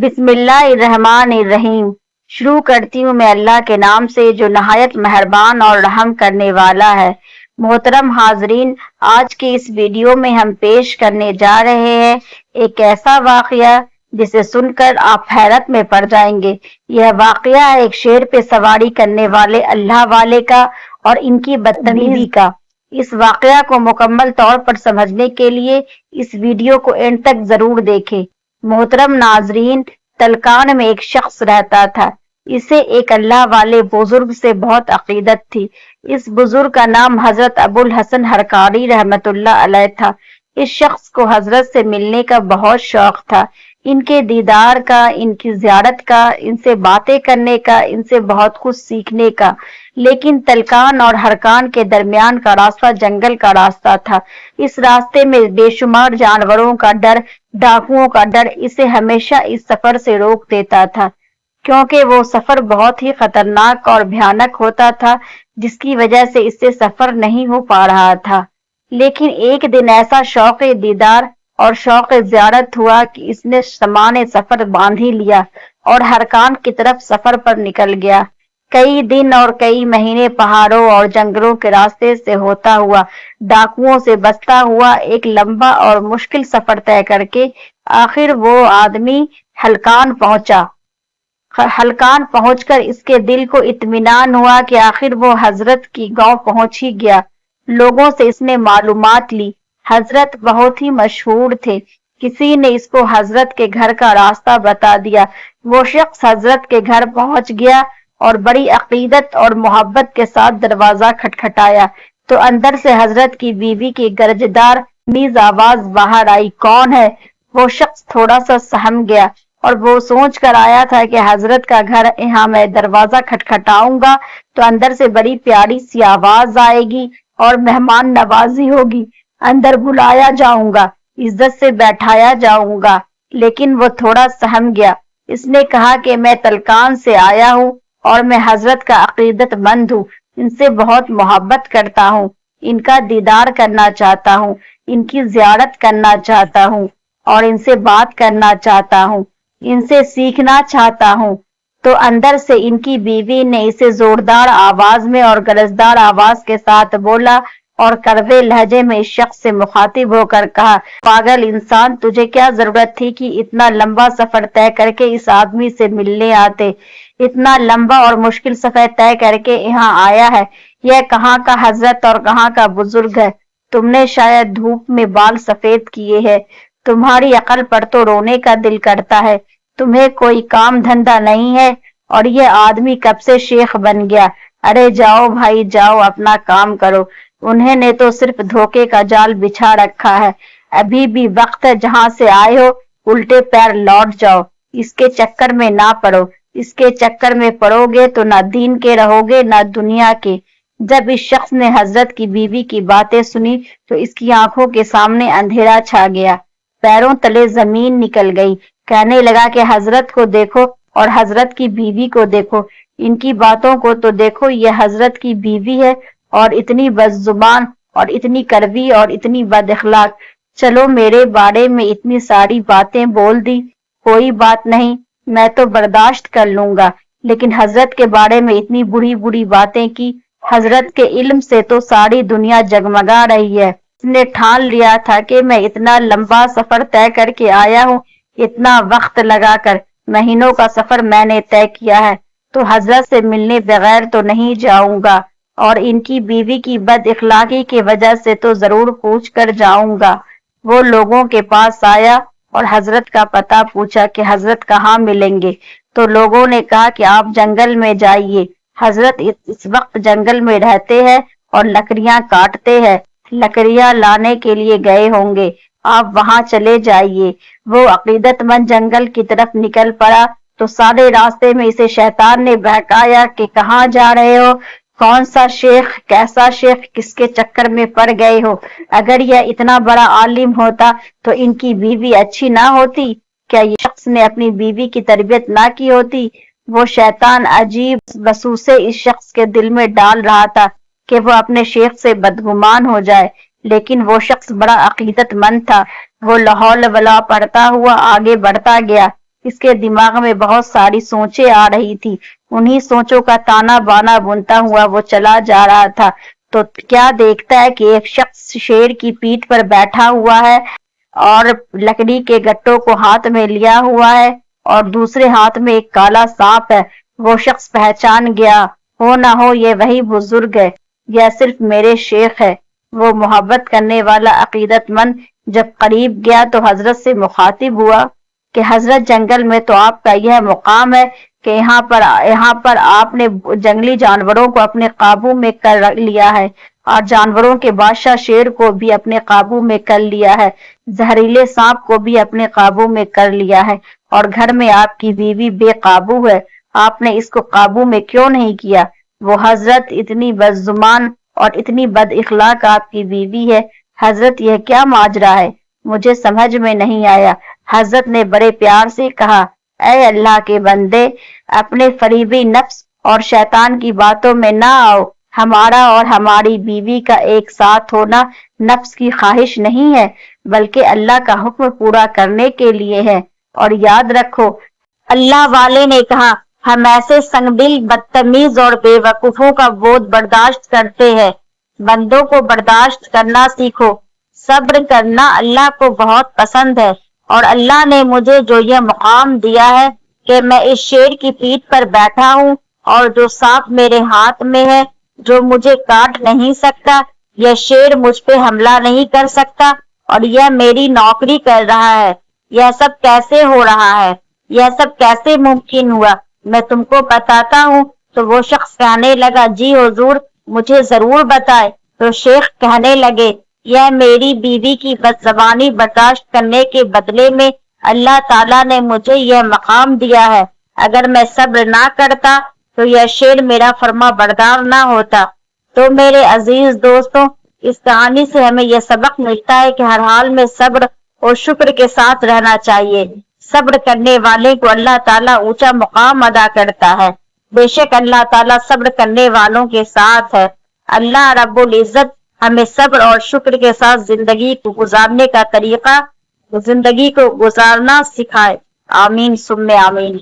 بسم اللہ الرحمن الرحیم۔ شروع کرتی ہوں میں اللہ کے نام سے جو نہایت مہربان اور رحم کرنے والا ہے۔ محترم حاضرین، آج کی اس ویڈیو میں ہم پیش کرنے جا رہے ہیں ایک ایسا واقعہ جسے سن کر آپ حیرت میں پڑ جائیں گے۔ یہ واقعہ ہے ایک شیر پہ سواری کرنے والے اللہ والے کا اور ان کی بدتمیزی کا۔ اس واقعہ کو مکمل طور پر سمجھنے کے لیے اس ویڈیو کو اینڈ تک ضرور دیکھیں۔ محترم ناظرین، تلکان میں ایک شخص رہتا تھا۔ اسے ایک اللہ والے بزرگ سے بہت عقیدت تھی۔ اس بزرگ کا نام حضرت ابو الحسن حرکاری رحمت اللہ علیہ تھا۔ اس شخص کو حضرت سے ملنے کا بہت شوق تھا، ان کے دیدار کا، ان کی زیارت کا، ان سے باتیں کرنے کا، ان سے بہت کچھ سیکھنے کا۔ لیکن تلکان اور ہرکان کے درمیان کا راستہ جنگل کا راستہ تھا۔ اس راستے میں بے شمار جانوروں کا ڈر، ڈاکوؤں کا ڈر اسے ہمیشہ اس سفر سے روک دیتا تھا، کیونکہ وہ سفر بہت ہی خطرناک اور بھیانک ہوتا تھا، جس کی وجہ سے اس سے سفر نہیں ہو پا رہا تھا۔ لیکن ایک دن ایسا شوق دیدار اور شوق زیارت ہوا کہ اس نے سامان سفر باندھ ہی لیا اور ہرکان کی طرف سفر پر نکل گیا۔ کئی دن اور کئی مہینے پہاڑوں اور جنگلوں کے راستے سے ہوتا ہوا، ڈاکوؤں سے بچتا ہوا، ایک لمبا اور مشکل سفر طے کر کے آخر وہ آدمی ہلکان پہنچا۔ ہلکان پہنچ کر اس کے دل کو اطمینان ہوا کہ آخر وہ حضرت کی گاؤں پہنچ ہی گیا۔ لوگوں سے اس نے معلومات لی۔ حضرت بہت ہی مشہور تھے۔ کسی نے اس کو حضرت کے گھر کا راستہ بتا دیا۔ وہ شخص حضرت کے گھر پہنچ گیا اور بڑی عقیدت اور محبت کے ساتھ دروازہ کھٹکھٹایا تو اندر سے حضرت کی بیوی کی گرجدار نیز آواز باہر آئی، کون ہے؟ وہ شخص تھوڑا سا سہم گیا اور وہ سوچ کر آیا تھا کہ حضرت کا گھر، یہاں میں دروازہ کھٹکھٹاؤں گا تو اندر سے بڑی پیاری سی آواز آئے گی اور مہمان نوازی ہوگی، اندر بلایا جاؤں گا، عزت سے بیٹھایا جاؤں گا۔ لیکن وہ تھوڑا سہم گیا۔ اس نے کہا کہ میں تلکان سے آیا ہوں اور میں حضرت کا عقیدت مند ہوں، ان سے بہت محبت کرتا ہوں، ان کا دیدار کرنا چاہتا ہوں، ان کی زیارت کرنا چاہتا ہوں اور ان سے بات کرنا چاہتا ہوں، ان سے سیکھنا چاہتا ہوں۔ تو اندر سے ان کی بیوی نے اسے زوردار آواز میں اور گرجدار آواز کے ساتھ بولا اور کڑوے لہجے میں اس شخص سے مخاطب ہو کر کہا، پاگل انسان، تجھے کیا ضرورت تھی کہ اتنا لمبا سفر طے کر کے اس آدمی سے ملنے آتے؟ اتنا لمبا اور مشکل سفر طے کر کے یہاں آیا ہے، یہ کہاں کا حضرت اور کہاں کا بزرگ ہے؟ تم نے شاید دھوپ میں بال سفید کیے ہیں، تمہاری عقل پر تو رونے کا دل کرتا ہے، تمہیں کوئی کام دھندا نہیں ہے اور یہ آدمی کب سے شیخ بن گیا؟ ارے جاؤ بھائی جاؤ، اپنا کام کرو، انہیں نے تو صرف دھوکے کا جال بچھا رکھا ہے، ابھی بھی وقت ہے، جہاں سے آئے ہو الٹے پیر لوٹ جاؤ، اس کے چکر میں نہ پڑو، اس کے چکر میں پڑو گے تو نہ دین کے رہو گے نہ دنیا کے۔ جب اس شخص نے حضرت کی بیوی کی باتیں سنی تو اس کی آنکھوں کے سامنے اندھیرا چھا گیا، پیروں تلے زمین نکل گئی۔ کہنے لگا کہ حضرت کو دیکھو اور حضرت کی بیوی کو دیکھو، ان کی باتوں کو تو دیکھو، یہ حضرت کی بیوی ہے اور اتنی بدزبان اور اتنی کڑوی اور اتنی بد اخلاق۔ چلو میرے بارے میں اتنی ساری باتیں بول دی، کوئی بات نہیں، میں تو برداشت کر لوں گا، لیکن حضرت کے بارے میں اتنی بری بری باتیں کی، حضرت کے علم سے تو ساری دنیا جگمگا رہی ہے۔ اس نے ٹھان لیا تھا کہ میں اتنا لمبا سفر طے کر کے آیا ہوں، اتنا وقت لگا کر، مہینوں کا سفر میں نے طے کیا ہے، تو حضرت سے ملنے بغیر تو نہیں جاؤں گا اور ان کی بیوی کی بد اخلاقی کی وجہ سے تو ضرور پوچھ کر جاؤں گا۔ وہ لوگوں کے پاس آیا اور حضرت کا پتہ پوچھا کہ حضرت کہاں ملیں گے، تو لوگوں نے کہا کہ آپ جنگل میں جائیے، حضرت اس وقت جنگل میں رہتے ہیں اور لکڑیاں کاٹتے ہیں، لکڑیاں لانے کے لیے گئے ہوں گے، آپ وہاں چلے جائیے۔ وہ عقیدت مند جنگل کی طرف نکل پڑا تو سارے راستے میں اسے شیطان نے بہکایا کہ کہاں جا رہے ہو، کون سا شیخ، کیسا شیخ، کس کے چکر میں پڑ گئے ہو؟ اگر یہ اتنا بڑا عالم ہوتا تو ان کی بیوی اچھی نہ ہوتی؟ کیا یہ شخص نے اپنی بیوی کی تربیت نہ کی ہوتی؟ وہ شیطان عجیب وسوسے اس شخص کے دل میں ڈال رہا تھا کہ وہ اپنے شیخ سے بدگمان ہو جائے، لیکن وہ شخص بڑا عقیدت مند تھا۔ وہ لا حول ولا پڑھتا ہوا آگے بڑھتا گیا، اس کے دماغ میں بہت ساری سوچیں آ رہی تھی. انہی سوچوں کا تانا بانا بنتا ہوا وہ چلا جا رہا تھا تو کیا دیکھتا ہے کہ ایک شخص شیر کی پیٹھ پر بیٹھا ہوا ہے اور لکڑی کے گٹوں کو ہاتھ میں لیا ہوا ہے اور دوسرے ہاتھ میں ایک کالا سانپ ہے. وہ شخص پہچان گیا ہو نہ ہو یہ وہی بزرگ ہے, یہ صرف میرے شیخ ہے. وہ محبت کرنے والا عقیدت مند جب قریب گیا تو حضرت سے مخاطب ہوا کہ حضرت جنگل میں تو آپ کا یہ مقام ہے کہ یہاں پر آپ نے جنگلی جانوروں کو اپنے قابو میں کر لیا ہے اور جانوروں کے بادشاہ شیر کو بھی اپنے قابو میں کر لیا ہے, زہریلے سانپ کو بھی اپنے قابو میں کر لیا ہے اور گھر میں آپ کی بیوی بے قابو ہے, آپ نے اس کو قابو میں کیوں نہیں کیا؟ وہ حضرت اتنی بدزبان اور اتنی بد اخلاق آپ کی بیوی ہے. حضرت یہ کیا ماجرا ہے؟ مجھے سمجھ میں نہیں آیا. حضرت نے بڑے پیار سے کہا اے اللہ کے بندے, اپنے فریبی نفس اور شیطان کی باتوں میں نہ آؤ. ہمارا اور ہماری بیوی کا ایک ساتھ ہونا نفس کی خواہش نہیں ہے بلکہ اللہ کا حکم پورا کرنے کے لیے ہے. اور یاد رکھو, اللہ والے نے کہا ہم ایسے سنگ دل, بدتمیز اور بے وقوفوں کا بوجھ برداشت کرتے ہیں. بندوں کو برداشت کرنا سیکھو. صبر کرنا اللہ کو بہت پسند ہے اور اللہ نے مجھے جو یہ مقام دیا ہے کہ میں اس شیر کی پیٹھ پر بیٹھا ہوں اور جو سانپ میرے ہاتھ میں ہے جو مجھے کاٹ نہیں سکتا, یہ شیر مجھ پہ حملہ نہیں کر سکتا اور یہ میری نوکری کر رہا ہے. یہ سب کیسے ہو رہا ہے؟ یہ سب کیسے ممکن ہوا؟ میں تم کو بتاتا ہوں. تو وہ شخص کہنے لگا جی حضور مجھے ضرور بتائے. تو شیخ کہنے لگے یہ میری بیوی کی بدزبانی برداشت کرنے کے بدلے میں اللہ تعالیٰ نے مجھے یہ مقام دیا ہے. اگر میں صبر نہ کرتا تو یہ شیر میرا فرما بردار نہ ہوتا. تو میرے عزیز دوستوں, اس کہانی سے ہمیں یہ سبق ملتا ہے کہ ہر حال میں صبر اور شکر کے ساتھ رہنا چاہیے. صبر کرنے والے کو اللہ تعالیٰ اونچا مقام ادا کرتا ہے. بے شک اللہ تعالیٰ صبر کرنے والوں کے ساتھ ہے. اللہ رب العزت ہمیں صبر اور شکر کے ساتھ زندگی کو گزارنے کا طریقہ, زندگی کو گزارنا سکھائے. آمین ثم آمین.